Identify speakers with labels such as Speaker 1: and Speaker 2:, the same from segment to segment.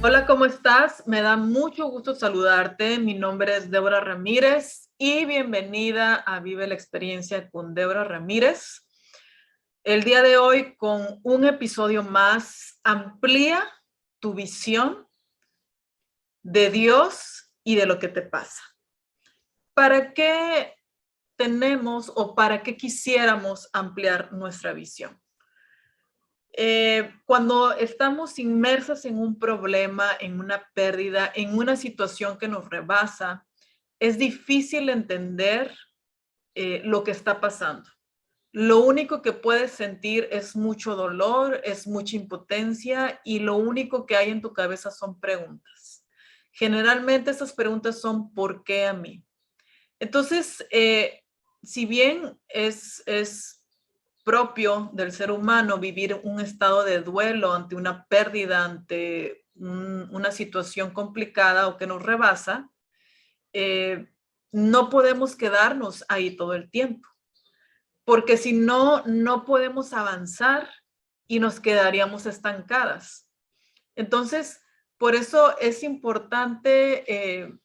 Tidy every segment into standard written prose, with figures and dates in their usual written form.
Speaker 1: Hola, ¿cómo estás? Me da mucho gusto saludarte. Mi nombre es Débora Ramírez y bienvenida a Vive la Experiencia con Débora Ramírez. El día de hoy con un episodio más, amplía tu visión de Dios y de lo que te pasa. ¿Para qué tenemos o para qué quisiéramos ampliar nuestra visión? Cuando estamos inmersas en un problema, en una pérdida, en una situación que nos rebasa, es difícil entender lo que está pasando. Lo único que puedes sentir es mucho dolor, es mucha impotencia y lo único que hay en tu cabeza son preguntas. Generalmente esas preguntas son ¿por qué a mí? Entonces, si bien es propio del ser humano vivir un estado de duelo ante una pérdida, ante una situación complicada o que nos rebasa, no podemos quedarnos ahí todo el tiempo, porque si no, no podemos avanzar y nos quedaríamos estancadas. Entonces, por eso es importante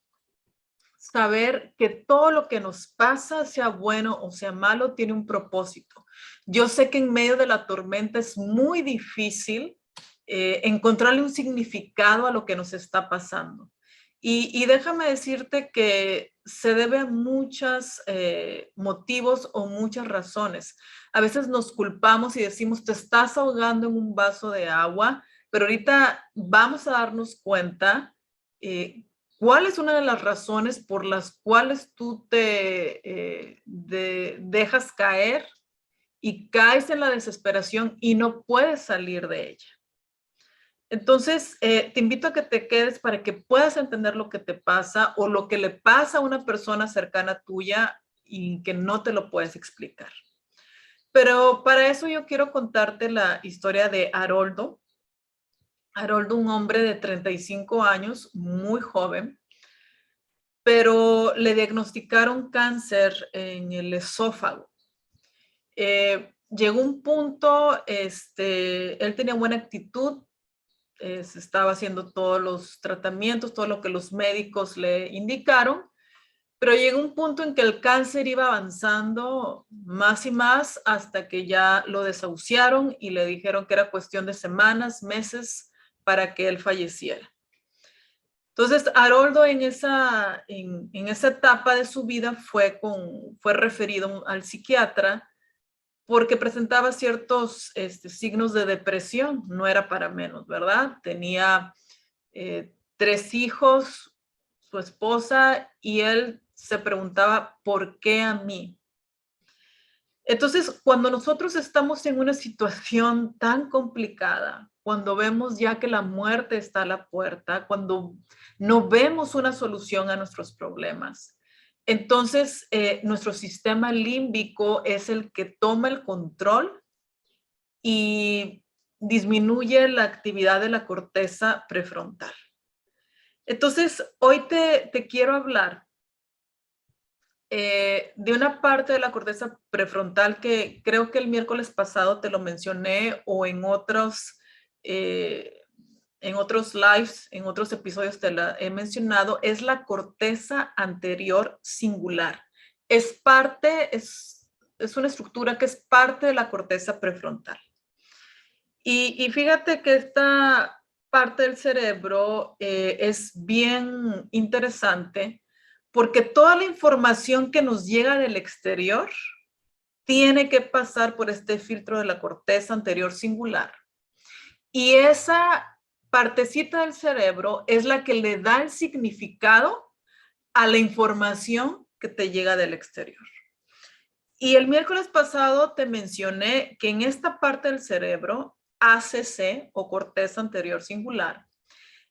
Speaker 1: saber que todo lo que nos pasa, sea bueno o sea malo, tiene un propósito. Yo sé que en medio de la tormenta es muy difícil encontrarle un significado a lo que nos está pasando. Y déjame decirte que se debe a muchos motivos o muchas razones. A veces nos culpamos y decimos, te estás ahogando en un vaso de agua, pero ahorita vamos a darnos cuenta ¿cuál es una de las razones por las cuales tú te dejas caer y caes en la desesperación y no puedes salir de ella? Entonces, te invito a que te quedes para que puedas entender lo que te pasa o lo que le pasa a una persona cercana tuya y que no te lo puedes explicar. Pero para eso yo quiero contarte la historia de Haroldo. Haroldo, un hombre de 35 años, muy joven, pero le diagnosticaron cáncer en el esófago. Llegó un punto, él tenía buena actitud, se estaba haciendo todos los tratamientos, todo lo que los médicos le indicaron, pero llegó un punto en que el cáncer iba avanzando más y más hasta que ya lo desahuciaron y le dijeron que era cuestión de semanas, meses para que él falleciera. Entonces, Haroldo en esa etapa de su vida fue referido al psiquiatra porque presentaba ciertos signos de depresión, no era para menos, ¿verdad? Tenía 3 hijos, su esposa, y él se preguntaba, ¿por qué a mí? Entonces, cuando nosotros estamos en una situación tan complicada, cuando vemos ya que la muerte está a la puerta, cuando no vemos una solución a nuestros problemas, entonces nuestro sistema límbico es el que toma el control y disminuye la actividad de la corteza prefrontal. Entonces, hoy te quiero hablar de una parte de la corteza prefrontal que creo que el miércoles pasado te lo mencioné o en otros lives, en otros episodios te la he mencionado, es la corteza anterior singular. Es una estructura que es parte de la corteza prefrontal. Y fíjate que esta parte del cerebro es bien interesante porque toda la información que nos llega del exterior tiene que pasar por este filtro de la corteza anterior singular. Y esa partecita del cerebro es la que le da el significado a la información que te llega del exterior. Y el miércoles pasado te mencioné que en esta parte del cerebro, ACC o corteza anterior singular,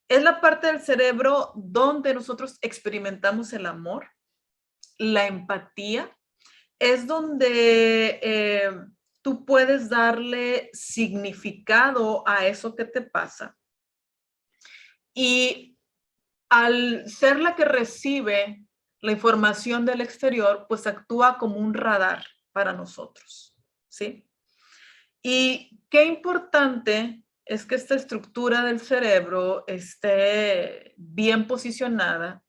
Speaker 1: es la parte del cerebro donde nosotros experimentamos el amor, la empatía, es donde tú puedes darle significado a eso que te pasa. Y al ser la que recibe la información del exterior, pues actúa como un radar para nosotros, ¿sí? Y qué importante es que esta estructura del cerebro esté bien posicionada,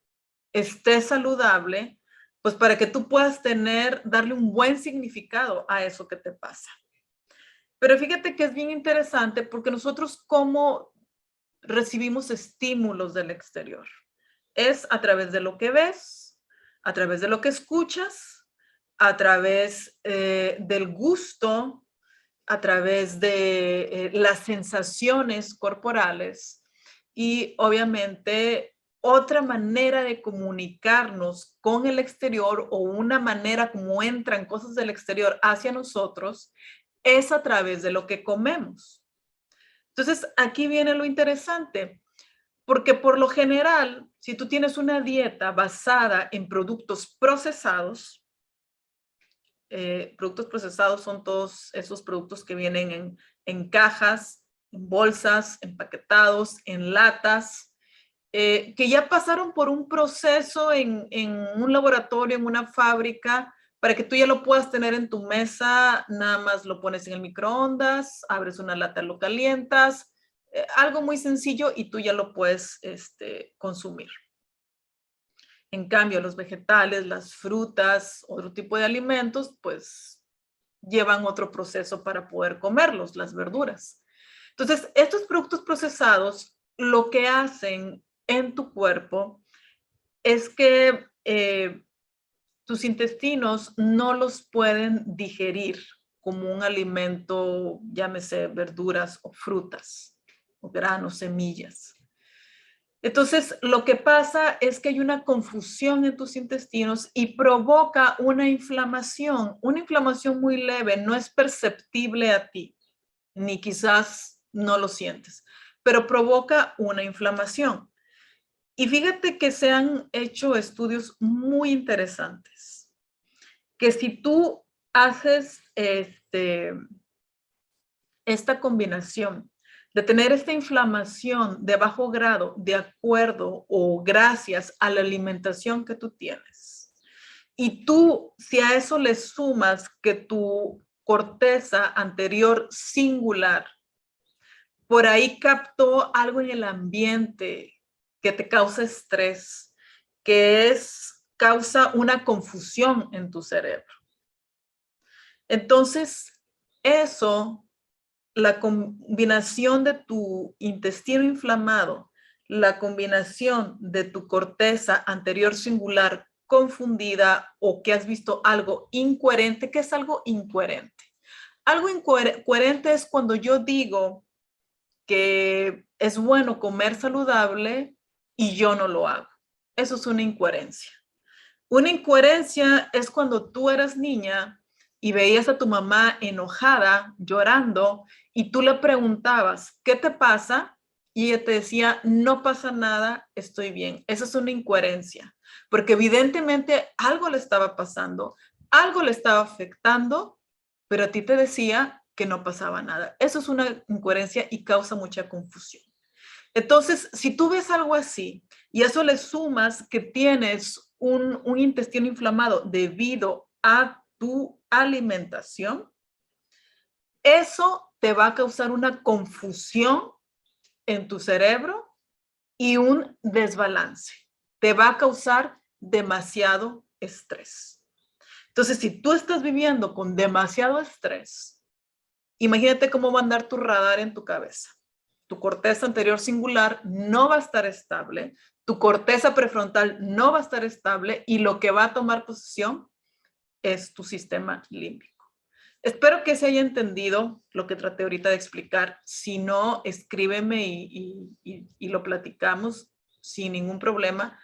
Speaker 1: esté saludable, pues para que tú puedas darle un buen significado a eso que te pasa. Pero fíjate que es bien interesante porque nosotros cómo recibimos estímulos del exterior. Es a través de lo que ves, a través de lo que escuchas, a través del gusto, a través de las sensaciones corporales y obviamente otra manera de comunicarnos con el exterior o una manera como entran cosas del exterior hacia nosotros es a través de lo que comemos. Entonces, aquí viene lo interesante, porque por lo general, si tú tienes una dieta basada en productos procesados son todos esos productos que vienen en cajas, en bolsas, empaquetados, en latas, que ya pasaron por un proceso en un laboratorio, en una fábrica, para que tú ya lo puedas tener en tu mesa, nada más lo pones en el microondas, abres una lata, lo calientas, algo muy sencillo y tú ya lo puedes consumir. En cambio, los vegetales, las frutas, otro tipo de alimentos, pues llevan otro proceso para poder comerlos, las verduras. Entonces, estos productos procesados lo que hacen en tu cuerpo es que tus intestinos no los pueden digerir como un alimento, llámese verduras o frutas, o granos, semillas. Entonces, lo que pasa es que hay una confusión en tus intestinos y provoca una inflamación muy leve, no es perceptible a ti, ni quizás no lo sientes, pero provoca una inflamación. Y fíjate que se han hecho estudios muy interesantes, que si tú haces esta combinación de tener esta inflamación de bajo grado de acuerdo o gracias a la alimentación que tú tienes. Y tú, si a eso le sumas que tu corteza anterior singular por ahí captó algo en el ambiente que te causa estrés, causa una confusión en tu cerebro. Entonces, eso, la combinación de tu intestino inflamado, la combinación de tu corteza anterior singular confundida o que has visto algo incoherente. ¿Qué es algo incoherente? Algo incoherente es cuando yo digo que es bueno comer saludable y yo no lo hago. Eso es una incoherencia. Una incoherencia es cuando tú eras niña y veías a tu mamá enojada, llorando, y tú le preguntabas, ¿qué te pasa? Y ella te decía, no pasa nada, estoy bien. Esa es una incoherencia, porque evidentemente algo le estaba pasando, algo le estaba afectando, pero a ti te decía que no pasaba nada. Eso es una incoherencia y causa mucha confusión. Entonces, si tú ves algo así y a eso le sumas que tienes un intestino inflamado debido a tu alimentación, eso te va a causar una confusión en tu cerebro y un desbalance. Te va a causar demasiado estrés. Entonces, si tú estás viviendo con demasiado estrés, imagínate cómo va a andar tu radar en tu cabeza. Tu corteza anterior singular no va a estar estable, tu corteza prefrontal no va a estar estable y lo que va a tomar posesión es tu sistema límbico. Espero que se haya entendido lo que traté ahorita de explicar. Si no, escríbeme y lo platicamos sin ningún problema.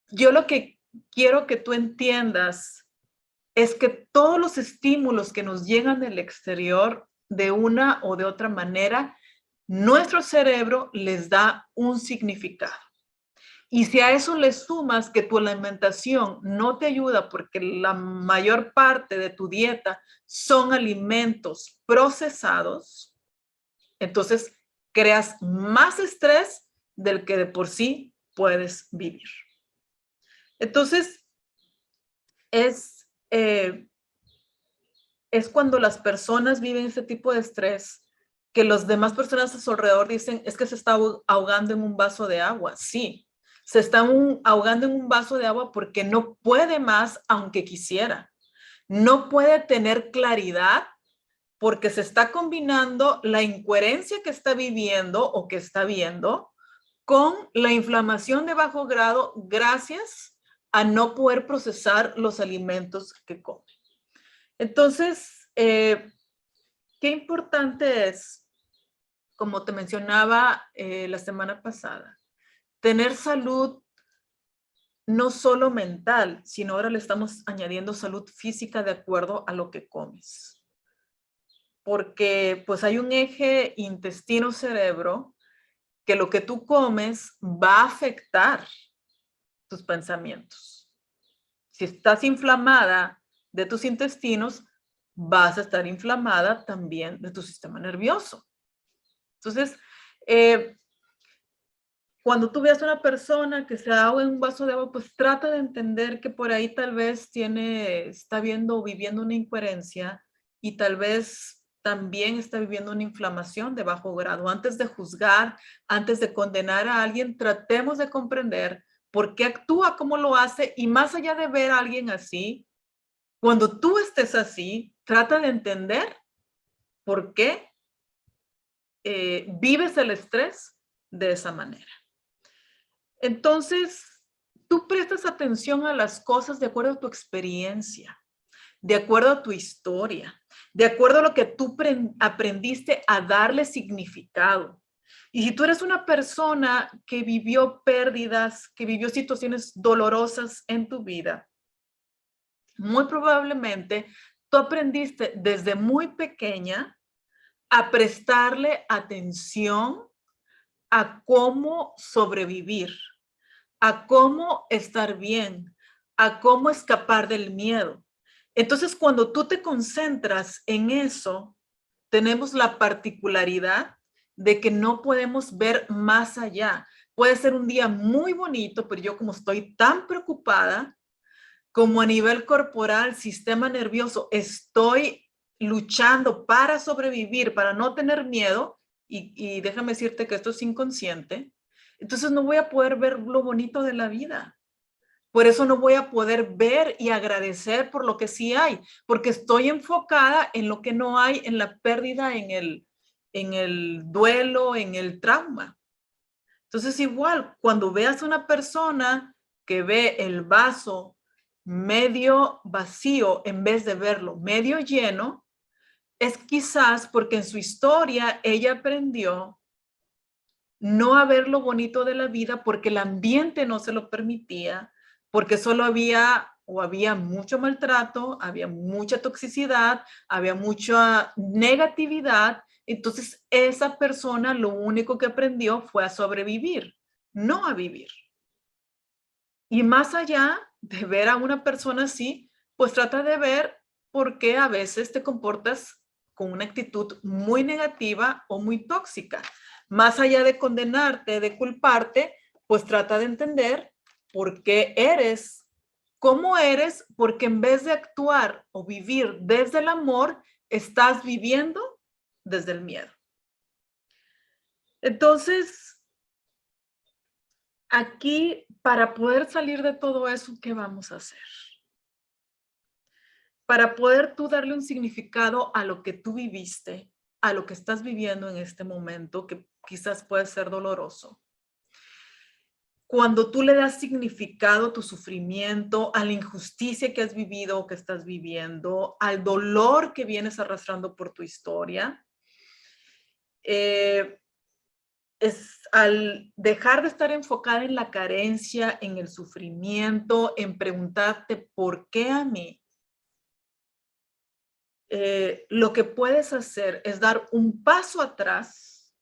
Speaker 1: Yo lo que quiero que tú entiendas es que todos los estímulos que nos llegan del exterior, de una o de otra manera, nuestro cerebro les da un significado. Y si a eso le sumas que tu alimentación no te ayuda porque la mayor parte de tu dieta son alimentos procesados, entonces creas más estrés del que de por sí puedes vivir. Entonces, es cuando las personas viven ese tipo de estrés que las demás personas a su alrededor dicen, es que se está ahogando en un vaso de agua. Sí, se está ahogando en un vaso de agua porque no puede más aunque quisiera. No puede tener claridad porque se está combinando la incoherencia que está viviendo o que está viendo con la inflamación de bajo grado gracias a no poder procesar los alimentos que come. Entonces, qué importante es, como te mencionaba la semana pasada, tener salud no solo mental, sino ahora le estamos añadiendo salud física de acuerdo a lo que comes. Porque pues hay un eje intestino-cerebro que lo que tú comes va a afectar tus pensamientos. Si estás inflamada de tus intestinos, vas a estar inflamada también de tu sistema nervioso. Entonces, cuando tú veas a una persona que se ahoga en un vaso de agua, pues trata de entender que por ahí tal vez está viendo o viviendo una incoherencia y tal vez también está viviendo una inflamación de bajo grado. Antes de juzgar, antes de condenar a alguien, tratemos de comprender por qué actúa como lo hace y más allá de ver a alguien así, cuando tú estés así, trata de entender por qué vives el estrés de esa manera. Entonces, tú prestas atención a las cosas de acuerdo a tu experiencia, de acuerdo a tu historia, de acuerdo a lo que tú aprendiste a darle significado. Y si tú eres una persona que vivió pérdidas, que vivió situaciones dolorosas en tu vida, muy probablemente tú aprendiste desde muy pequeña a prestarle atención a cómo sobrevivir, a cómo estar bien, a cómo escapar del miedo. Entonces, cuando tú te concentras en eso, tenemos la particularidad de que no podemos ver más allá. Puede ser un día muy bonito, pero yo como estoy tan preocupada, como a nivel corporal, sistema nervioso, estoy luchando para sobrevivir, para no tener miedo, y déjame decirte que esto es inconsciente, entonces no voy a poder ver lo bonito de la vida. Por eso no voy a poder ver y agradecer por lo que sí hay, porque estoy enfocada en lo que no hay, en la pérdida, en el duelo, en el trauma. Entonces igual, cuando veas a una persona que ve el vaso medio vacío en vez de verlo medio lleno, es quizás porque en su historia ella aprendió no a ver lo bonito de la vida porque el ambiente no se lo permitía, porque solo había mucho maltrato, había mucha toxicidad, había mucha negatividad. Entonces esa persona lo único que aprendió fue a sobrevivir, no a vivir. Y más allá de ver a una persona así, pues trata de ver por qué a veces te comportas con una actitud muy negativa o muy tóxica. Más allá de condenarte, de culparte, pues trata de entender por qué eres, cómo eres, porque en vez de actuar o vivir desde el amor, estás viviendo desde el miedo. Entonces, aquí, para poder salir de todo eso, ¿qué vamos a hacer? Para poder tú darle un significado a lo que tú viviste, a lo que estás viviendo en este momento, que quizás puede ser doloroso. Cuando tú le das significado a tu sufrimiento, a la injusticia que has vivido o que estás viviendo, al dolor que vienes arrastrando por tu historia, es al dejar de estar enfocada en la carencia, en el sufrimiento, en preguntarte ¿por qué a mí? Lo que puedes hacer es dar un paso atrás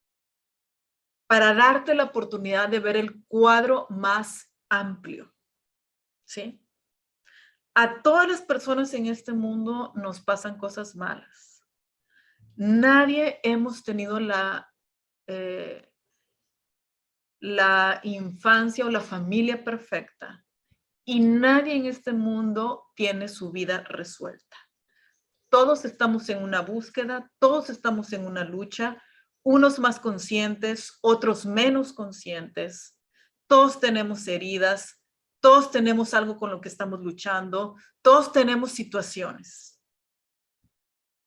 Speaker 1: para darte la oportunidad de ver el cuadro más amplio, ¿sí? A todas las personas en este mundo nos pasan cosas malas. Nadie hemos tenido la infancia o la familia perfecta y nadie en este mundo tiene su vida resuelta. Todos estamos en una búsqueda, todos estamos en una lucha, unos más conscientes, otros menos conscientes. Todos tenemos heridas, todos tenemos algo con lo que estamos luchando, todos tenemos situaciones.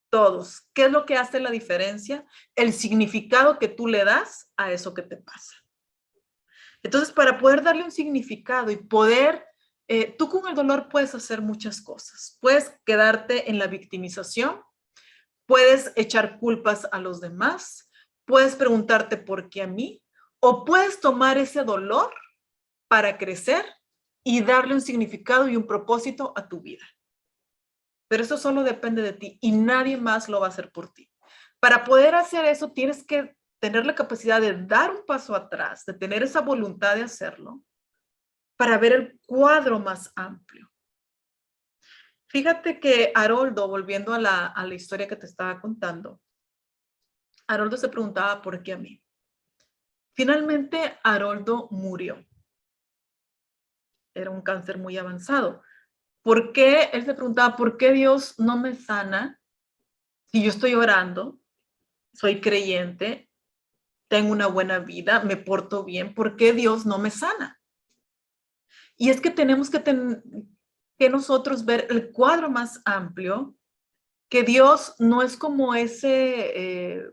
Speaker 1: Todos. ¿Qué es lo que hace la diferencia? El significado que tú le das a eso que te pasa. Entonces, para poder darle un significado y poder, tú con el dolor puedes hacer muchas cosas. Puedes quedarte en la victimización, puedes echar culpas a los demás, puedes preguntarte por qué a mí, o puedes tomar ese dolor para crecer y darle un significado y un propósito a tu vida. Pero eso solo depende de ti y nadie más lo va a hacer por ti. Para poder hacer eso, tienes que tener la capacidad de dar un paso atrás, de tener esa voluntad de hacerlo, para ver el cuadro más amplio. Fíjate que Haroldo, volviendo a la historia que te estaba contando, Haroldo se preguntaba por qué a mí. Finalmente, Haroldo murió. Era un cáncer muy avanzado. ¿Por qué? Él se preguntaba, ¿por qué Dios no me sana si yo estoy orando, soy creyente, tengo una buena vida, me porto bien? ¿Por qué Dios no me sana? Y es que tenemos que nosotros ver el cuadro más amplio, que Dios no es como ese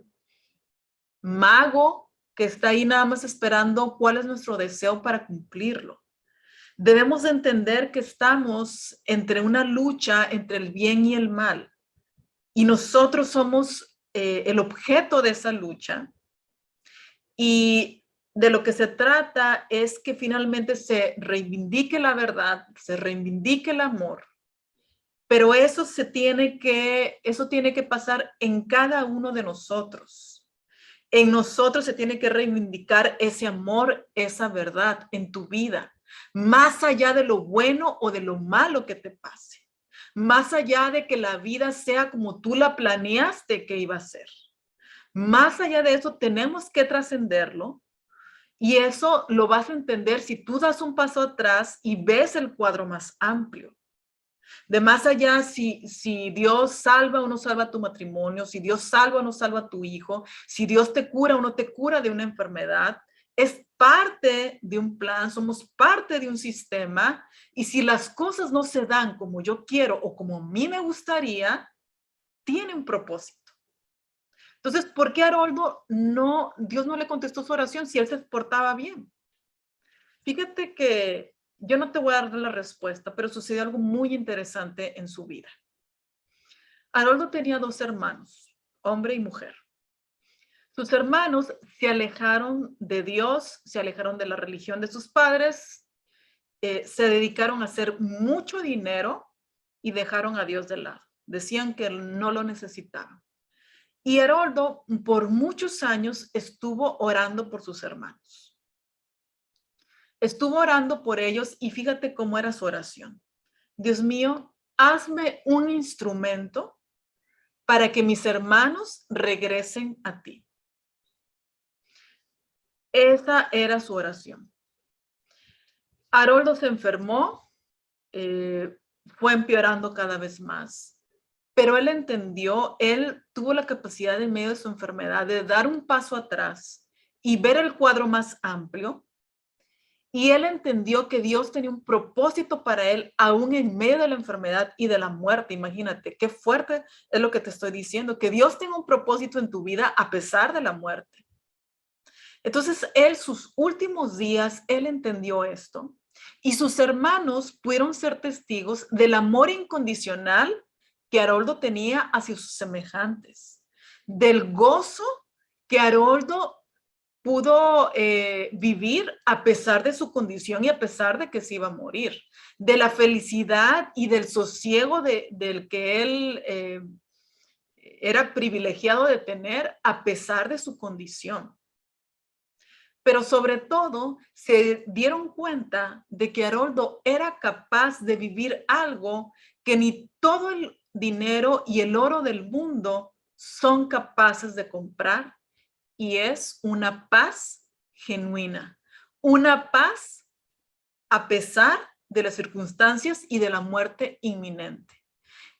Speaker 1: mago que está ahí nada más esperando cuál es nuestro deseo para cumplirlo. Debemos entender que estamos entre una lucha entre el bien y el mal. Y nosotros somos el objeto de esa lucha. Y de lo que se trata es que finalmente se reivindique la verdad, se reivindique el amor. Pero eso tiene que pasar en cada uno de nosotros. En nosotros se tiene que reivindicar ese amor, esa verdad en tu vida, más allá de lo bueno o de lo malo que te pase, más allá de que la vida sea como tú la planeaste que iba a ser. Más allá de eso, tenemos que trascenderlo y eso lo vas a entender si tú das un paso atrás y ves el cuadro más amplio. De más allá, si Dios salva o no salva tu matrimonio, si Dios salva o no salva a tu hijo, si Dios te cura o no te cura de una enfermedad, es parte de un plan, somos parte de un sistema, y si las cosas no se dan como yo quiero o como a mí me gustaría, tiene un propósito. Entonces, ¿por qué Haroldo Dios no le contestó su oración si él se portaba bien? Fíjate que yo no te voy a dar la respuesta, pero sucedió algo muy interesante en su vida. Haroldo tenía 2 hermanos, hombre y mujer. Sus hermanos se alejaron de Dios, se alejaron de la religión de sus padres, se dedicaron a hacer mucho dinero y dejaron a Dios de lado. Decían que no lo necesitaban. Y Haroldo por muchos años estuvo orando por sus hermanos. Estuvo orando por ellos y fíjate cómo era su oración. Dios mío, hazme un instrumento para que mis hermanos regresen a ti. Esa era su oración. Haroldo se enfermó, fue empeorando cada vez más, pero él entendió, él tuvo la capacidad en medio de su enfermedad de dar un paso atrás y ver el cuadro más amplio. Y él entendió que Dios tenía un propósito para él, aún en medio de la enfermedad y de la muerte. Imagínate, qué fuerte es lo que te estoy diciendo, que Dios tenga un propósito en tu vida a pesar de la muerte. Entonces, sus últimos días, él entendió esto. Y sus hermanos pudieron ser testigos del amor incondicional que Haroldo tenía hacia sus semejantes, del gozo que Haroldo pudo vivir a pesar de su condición y a pesar de que se iba a morir, de la felicidad y del sosiego del que él era privilegiado de tener a pesar de su condición. Pero sobre todo se dieron cuenta de que Haroldo era capaz de vivir algo que ni todo el dinero y el oro del mundo son capaces de comprar, y es una paz genuina, una paz a pesar de las circunstancias y de la muerte inminente.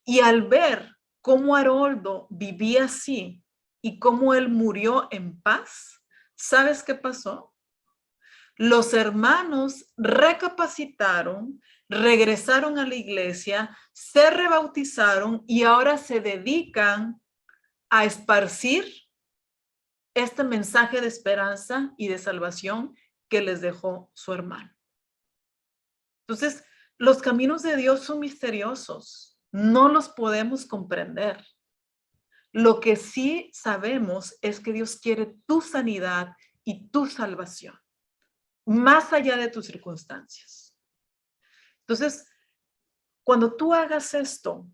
Speaker 1: Y al ver cómo Haroldo vivía así y cómo él murió en paz, ¿sabes qué pasó? Los hermanos recapacitaron, regresaron a la iglesia, se rebautizaron y ahora se dedican a esparcir este mensaje de esperanza y de salvación que les dejó su hermano. Entonces, los caminos de Dios son misteriosos, no los podemos comprender. Lo que sí sabemos es que Dios quiere tu sanidad y tu salvación, más allá de tus circunstancias. Entonces, cuando tú hagas esto,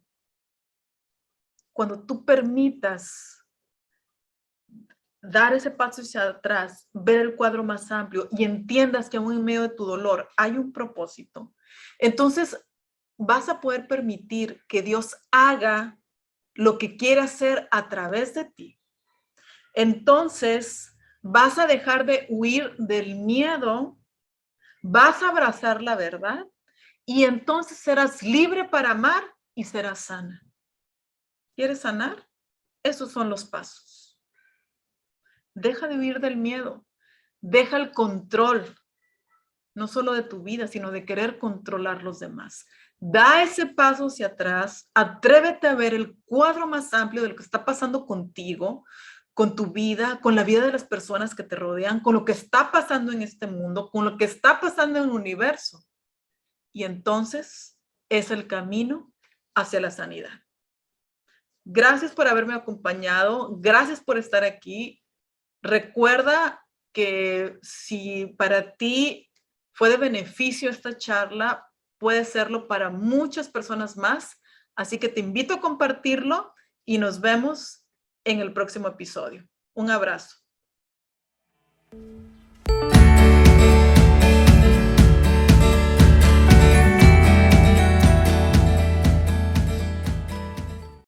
Speaker 1: cuando tú permitas dar ese paso hacia atrás, ver el cuadro más amplio y entiendas que aún en medio de tu dolor hay un propósito, entonces vas a poder permitir que Dios haga lo que quiere hacer a través de ti. Entonces vas a dejar de huir del miedo, vas a abrazar la verdad y entonces serás libre para amar y serás sana. ¿Quieres sanar? Esos son los pasos. Deja de huir del miedo. Deja el control, no solo de tu vida, sino de querer controlar los demás. Da ese paso hacia atrás, atrévete a ver el cuadro más amplio de lo que está pasando contigo, con tu vida, con la vida de las personas que te rodean, con lo que está pasando en este mundo, con lo que está pasando en el universo. Y entonces es el camino hacia la sanidad. Gracias por haberme acompañado, gracias por estar aquí. Recuerda que si para ti fue de beneficio esta charla, puede serlo para muchas personas más. Así que te invito a compartirlo y nos vemos en el próximo episodio. Un abrazo.